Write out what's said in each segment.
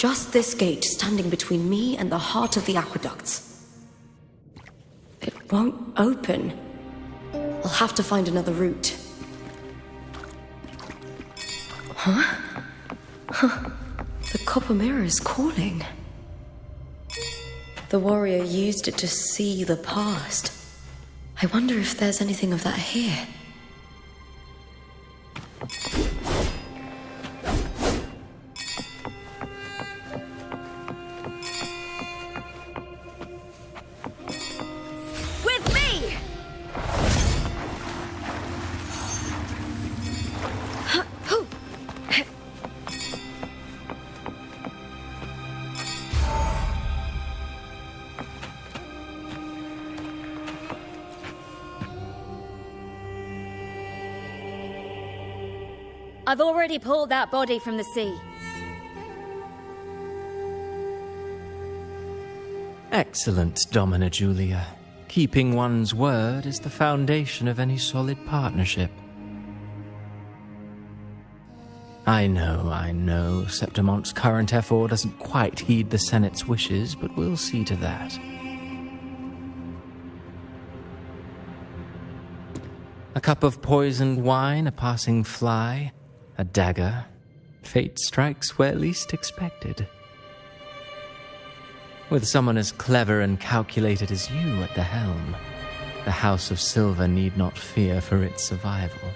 Just this gate standing between me and the heart of the aqueducts. It won't open. I'll have to find another route. Huh? The copper mirror is calling. The warrior used it to see the past. I wonder if there's anything of that here. I've already pulled that body from the sea. Excellent, Domina Julia. Keeping one's word is the foundation of any solid partnership. I know, Septimonte's current effort doesn't quite heed the Senate's wishes, but we'll see to that. A cup of poisoned wine, a passing fly, a dagger. Fate strikes where least expected. With someone as clever and calculated as you at the helm, the House of Silver need not fear for its survival.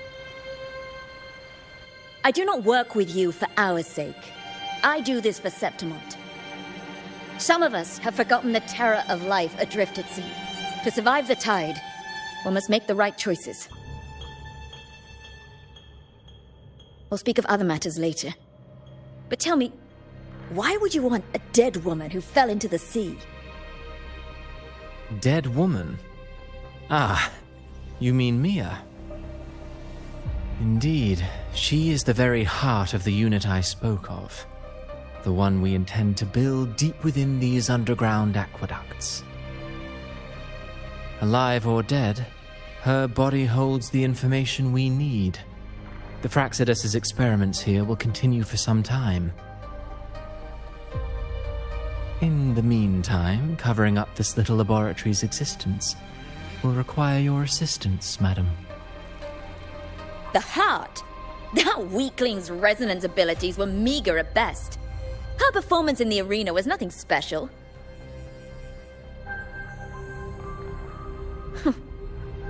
I do not work with you for our sake. I do this for Septimont. Some of us have forgotten the terror of life adrift at sea. To survive the tide, one must make the right choices. We'll speak of other matters later. But tell me, why would you want a dead woman who fell into the sea? Dead woman? Ah, you mean Mia? Indeed, she is the very heart of the unit I spoke of. The one we intend to build deep within these underground aqueducts. Alive or dead, her body holds the information we need. The Fraxidus' experiments here will continue for some time. In the meantime, covering up this little laboratory's existence will require your assistance, madam. The heart? That weakling's resonance abilities were meager at best. Her performance in the arena was nothing special.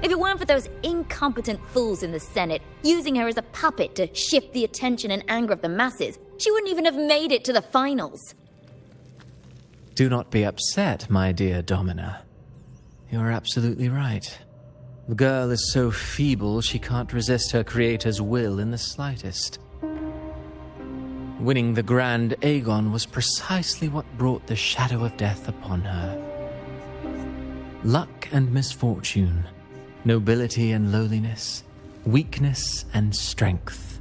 If it weren't for those incompetent fools in the Senate using her as a puppet to shift the attention and anger of the masses, she wouldn't even have made it to the finals. Do not be upset, my dear Domina. You're absolutely right. The girl is so feeble she can't resist her creator's will in the slightest. Winning the Grand Aegon was precisely what brought the shadow of death upon her. Luck and misfortune, nobility and lowliness, weakness and strength.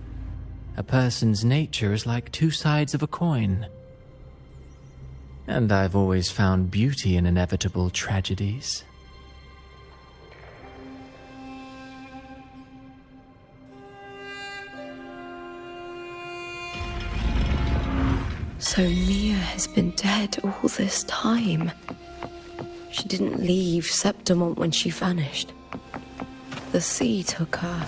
A person's nature is like two sides of a coin. And I've always found beauty in inevitable tragedies. So Mia has been dead all this time. She didn't leave Septimont when she vanished. The sea took her.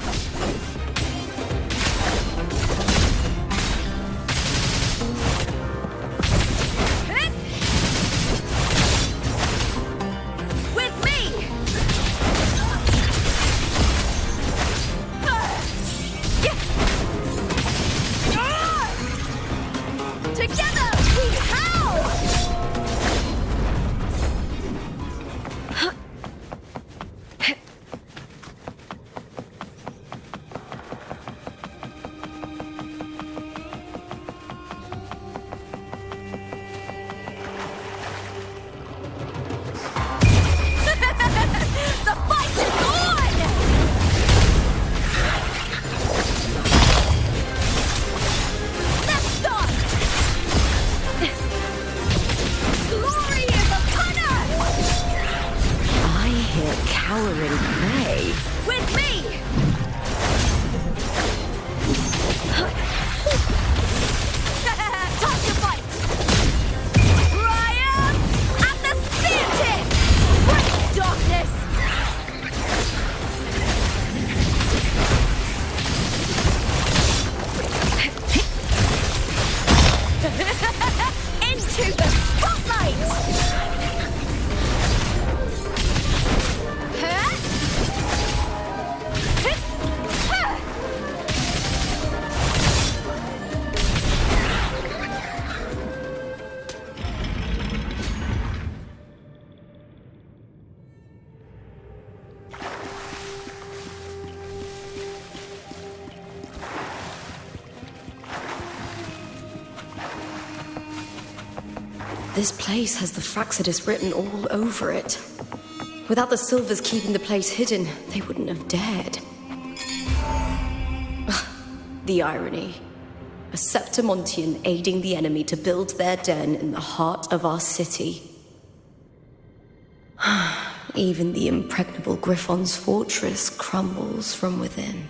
Into the spotlight! This place has the Fractsidus written all over it. Without the Silvers keeping the place hidden, they wouldn't have dared. The irony. A Septimontian aiding the enemy to build their den in the heart of our city. Even the impregnable Griffon's fortress crumbles from within.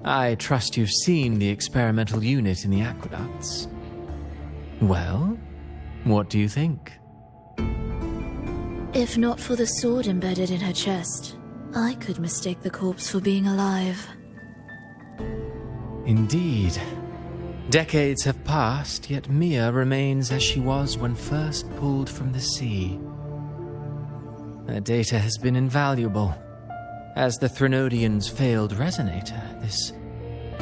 I trust you've seen the experimental unit in the aqueducts. Well, what do you think? If not for the sword embedded in her chest, I could mistake the corpse for being alive. Indeed. Decades have passed, yet Mia remains as she was when first pulled from the sea. Her data has been invaluable. As the Threnodian's failed resonator, this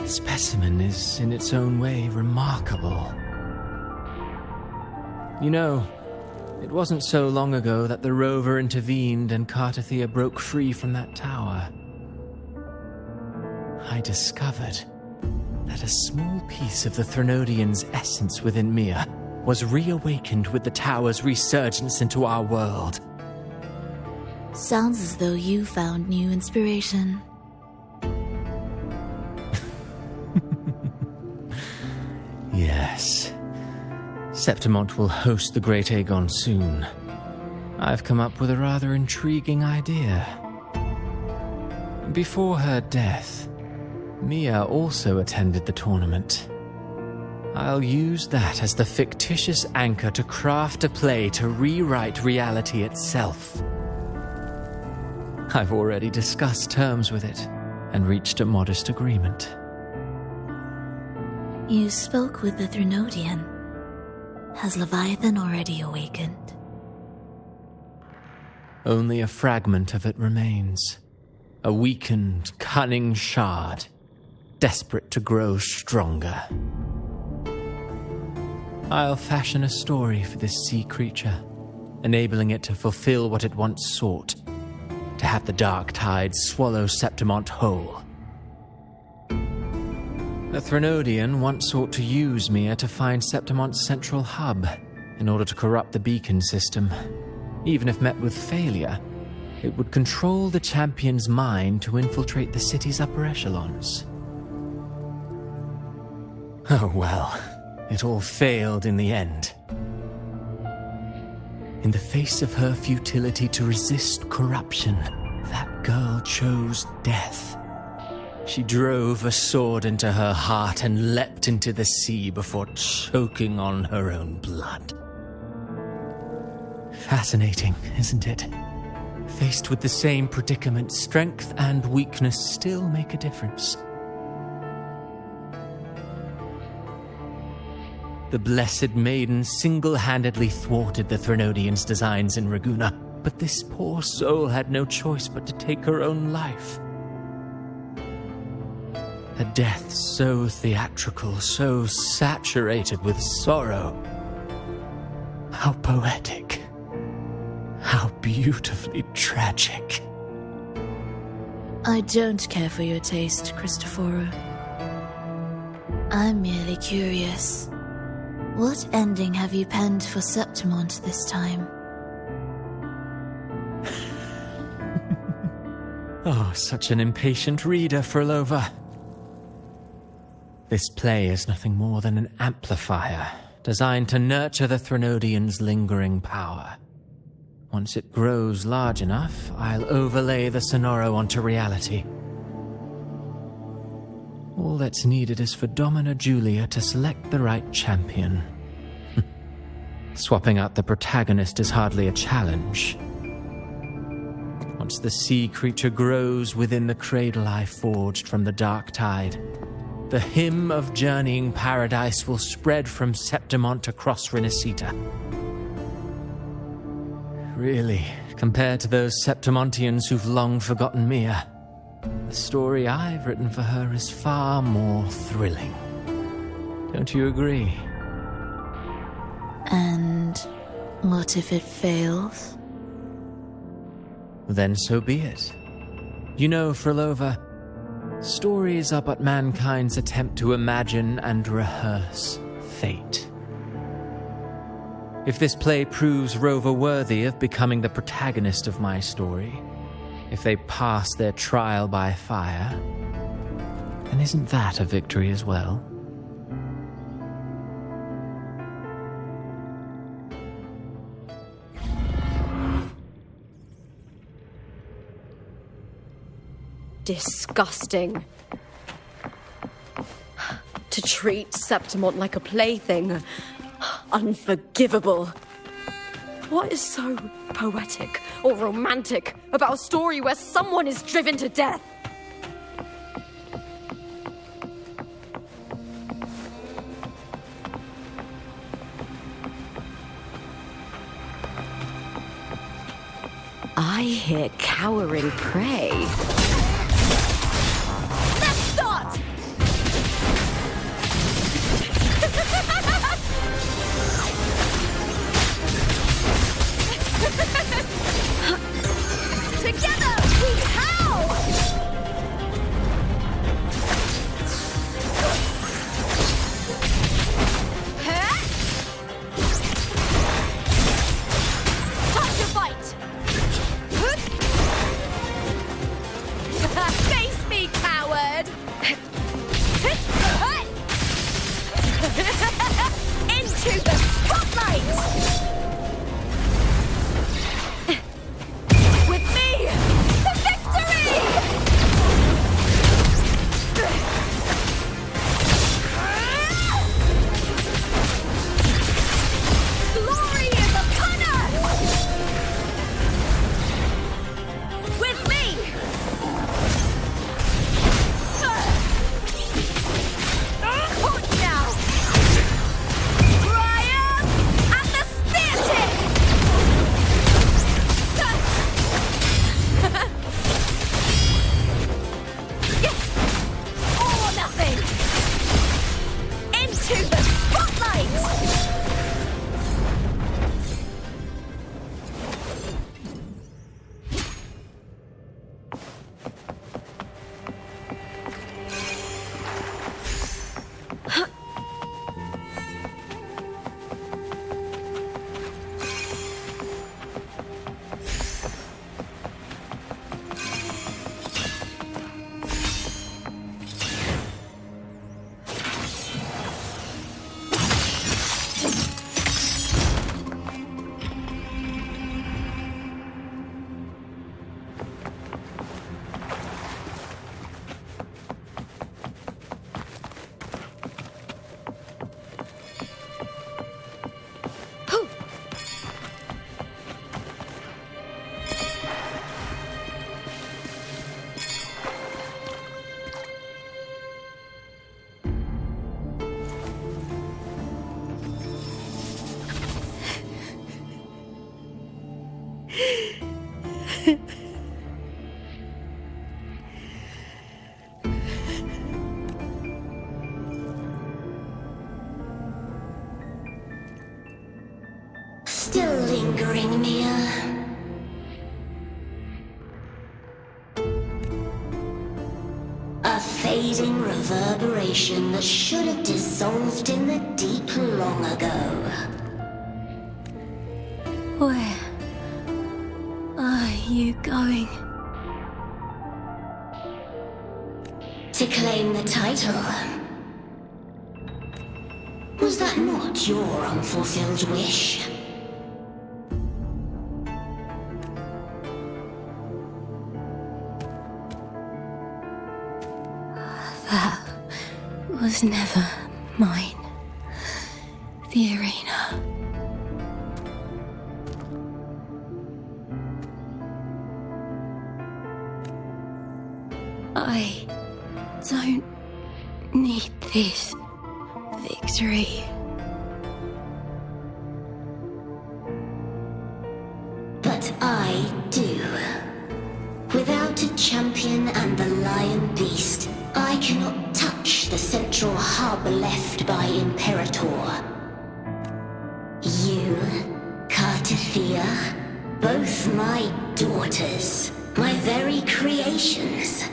specimen is in its own way remarkable. You know, it wasn't so long ago that the rover intervened and Cartathea broke free from that tower. I discovered that a small piece of the Threnodian's essence within Mia was reawakened with the tower's resurgence into our world. Sounds as though you found new inspiration. Yes. Septimont will host the Great Aegon soon. I've come up with a rather intriguing idea. Before her death, Mia also attended the tournament. I'll use that as the fictitious anchor to craft a play to rewrite reality itself. I've already discussed terms with it and reached a modest agreement. You spoke with the Threnodian. Has Leviathan already awakened? Only a fragment of it remains. A weakened, cunning shard, desperate to grow stronger. I'll fashion a story for this sea creature, enabling it to fulfill what it once sought, to have the dark tides swallow Septimont whole. The Threnodian once sought to use Mia to find Septimont's central hub in order to corrupt the beacon system. Even if met with failure, it would control the champion's mind to infiltrate the city's upper echelons. Oh well, it all failed in the end. In the face of her futility to resist corruption, that girl chose death. She drove a sword into her heart and leapt into the sea before choking on her own blood. Fascinating, isn't it? Faced with the same predicament, strength and weakness still make a difference. The Blessed Maiden single-handedly thwarted the Threnodian's designs in Raguna, but this poor soul had no choice but to take her own life. A death so theatrical, so saturated with sorrow. How poetic. How beautifully tragic. I don't care for your taste, Cristoforo. I'm merely curious. What ending have you penned for Septimont this time? Oh, such an impatient reader, Frolova. This play is nothing more than an amplifier, designed to nurture the Threnodian's lingering power. Once it grows large enough, I'll overlay the Sonoro onto reality. All that's needed is for Domina Julia to select the right champion. Swapping out the protagonist is hardly a challenge. Once the sea creature grows within the cradle I forged from the dark tide, the hymn of journeying paradise will spread from Septimont across Renacita. Really, compared to those Septimontians who've long forgotten Mia, the story I've written for her is far more thrilling. Don't you agree? And what if it fails? Then so be it. You know, Frolova, stories are but mankind's attempt to imagine and rehearse fate. If this play proves Rover worthy of becoming the protagonist of my story, if they pass their trial by fire, then isn't that a victory as well? Disgusting. To treat Septimont like a plaything. Unforgivable. What is so poetic or romantic about a story where someone is driven to death? I hear cowering prey. Let's start! Together we howl! Time to fight! Face me, coward! Into the spotlight! With me, to victory! Glory is upon us! With me! Caught now! Brian and the spear tip! All or nothing! Into the spotlight! Still lingering, Mia. A fading reverberation that should have dissolved in the deep long ago. Where are you going? To claim the title. Was that not your unfulfilled wish? That was never mine. The arena. I don't need this victory. But I do. Without a champion and the lion beast, I cannot touch the central harbor left by Imperator. You, Cartithia, both my daughters, my very creations.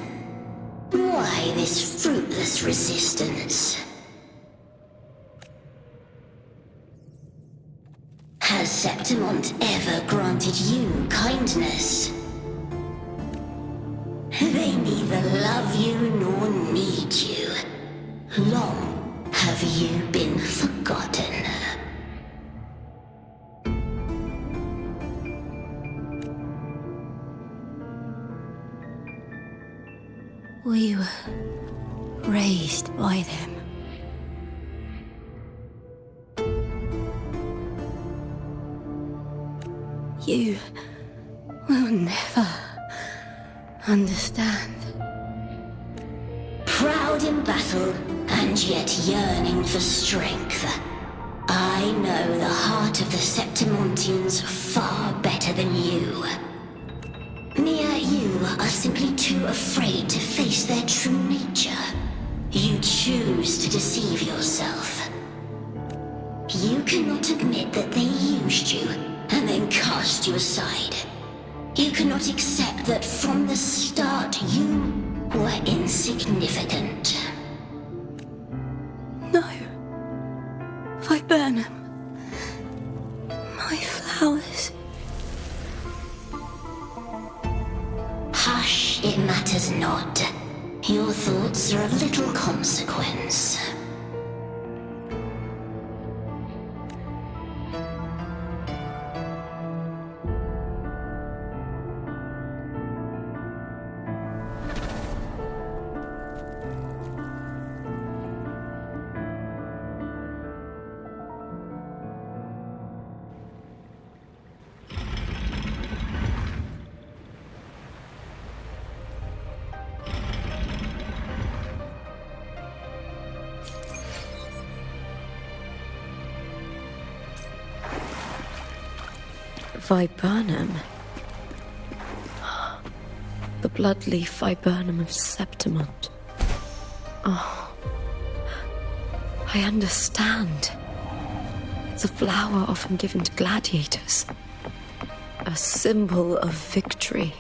Why this fruitless resistance? Has Septimont ever granted you kindness? They neither love you nor need you. Long have you been forgotten. We were raised by them. You will never understand. Proud in battle, and yet yearning for strength. I know the heart of the Septimontians far better than you. Mia, you are simply too afraid to face their true nature. You choose to deceive yourself. You cannot admit that they used you and then cast you aside. You cannot accept that from the start you were insignificant. No. Viburnum. My flowers. Hush, it matters not. Your thoughts are of little consequence. Viburnum. The bloodleaf viburnum of Septimont. Oh, I understand. It's a flower often given to gladiators. A symbol of victory.